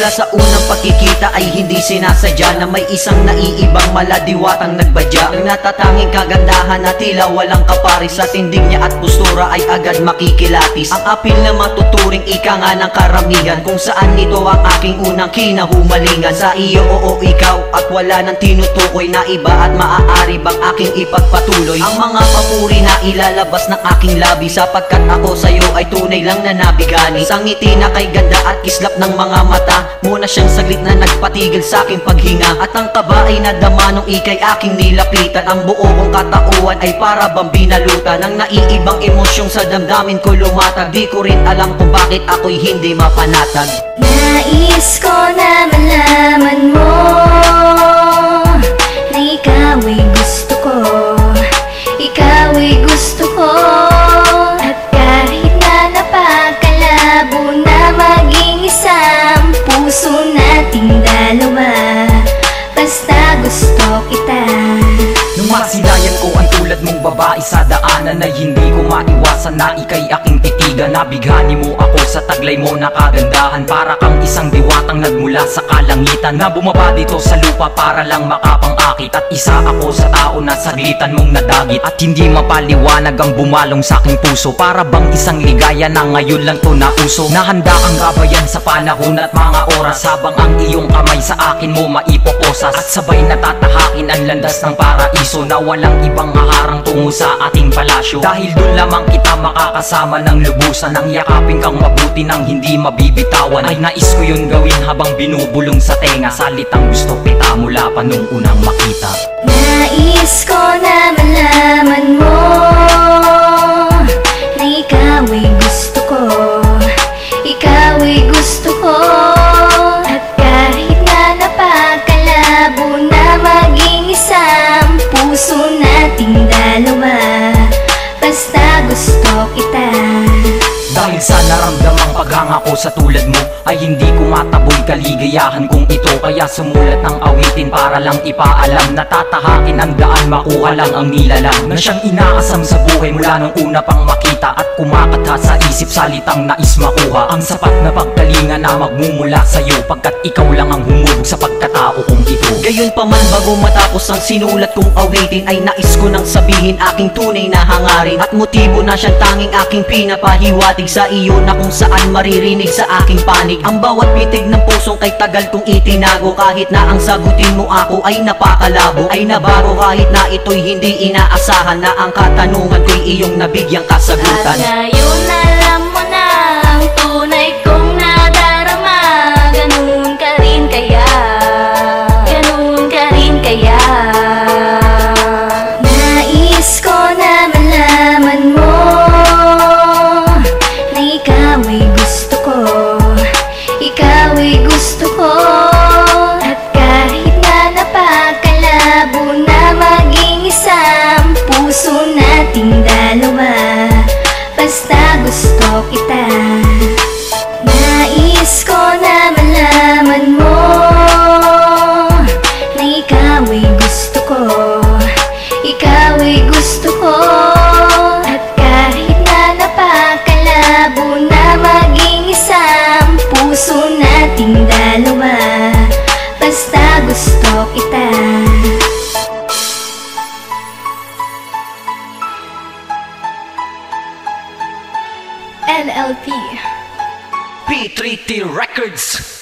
Simula sa unang pagkikita ay hindi sinasadya na may isang naiibang maladiwatang nagbadya. Ang natatanging kagandahan na tila walang kaparis, sa tindig niya at postura ay agad makikilatis. Ang apil na matuturing ika nga ng karamihan, kung saan ito ang aking unang kinahumalingan. Sa iyo oo ikaw at wala nang tinutukoy na iba, at maaari bang aking ipagpatuloy ang mga papuri na ilalabas ng aking labi, sapagkat ako sa'yo ay tunay lang na nabigani. Sa ngiti na kay ganda at kislap ng mga mata, muna siyang saglit na nagpatigil sa aking paghinga. At ang kaba ay nadama nung ikay aking nilapitan. Ang buo kong katauhan ay para bang binalutan ng naiibang emosyong sa damdamin ko lumatag. Di ko rin alam kung bakit ako'y hindi mapanatag. Nais ko na malaman mo na ikaw ay gusto ko, ikaw ay gusto ko. At kahit na napakalabo na maging isang puso nating dalawa, basta gusto kita. Nung masilayan ko ang tulad mong babae sa daanan, ay hindi ko maiwasan na ika'y aking titigan. Nabighani mo ako sa taglay mo na kagandahan, para kang isang diwatang nagmula sa kalangitan, na bumaba dito sa lupa para lang makapangakit. At isa ako sa tao na saglitan mong nadagit, at hindi mapaliwanag ang bumalong sa aking puso. Para bang isang ligaya na ngayon lang to nauso, na handa kang gabayan sa panahon at mga oras, habang ang iyong kamay sa akin mo maipoposas. At sabay natatahakin ang landas ng paraiso, na walang ibang haharang tungo sa ating palasyo. Dahil dun lamang kita makakasama ng lubusan, ang yakapin kang mabuti nang hindi mabibitawan. Ay nais ko yun gawin habang binubulong sa tenga, salitang gusto kita mula pa nung unang makita. Nais ko na malaman mo na ikaw ay gusto ko, ikaw ay gusto ko. At kahit na napakalabo na maging isang puso nating dalawa, basta gusto kita. Dahil sa naramdamang paghanga ko sa tulad mo, ay hindi ko mataboy kaligayahan kong ito. Kaya sumulat ng awitin para lang ipaalam, natatahakin ang daan, makuha lang ang nilalang, na siyang inaasam sa buhay mula nung una pang makita. At kumakatha sa isip salitang nais makuha, ang sapat na pagkalinga na magmumula sa'yo, pagkat ikaw lang ang humubog sa pagkatao kong ito. Gayon pa man bago matapos ang sinulat kong awitin, ay nais ko nang sabihin aking tunay na hangarin, at motibo na siyang tanging aking pinapahiwatig sa iyo, na kung saan maririnig sa aking panig ang bawat pitig ng pusong kay tagal kong itinago. Kahit na ang sagutin mo ako ay napakalabo, ay nabago kahit na ito'y hindi inaasahan, na ang katanungan ko'y iyong nabigyang kasagutan. At ngayon alam mo na ang tunay kong nadarama, ganun ka rin kaya, ganun ka rin kaya. Nais ko na malaman mo na ikaw ay gusto ko, ikaw ay gusto ko. At kahit na napakalabo na maging isang puso nating dalawa, basta gusto kita. Nais ko na malaman mo na ikaw ay gusto ko, ikaw ay gusto ko. At kahit na napakalabo na maging isang puso nating dalawa, basta gusto kita. NLP P3T Records.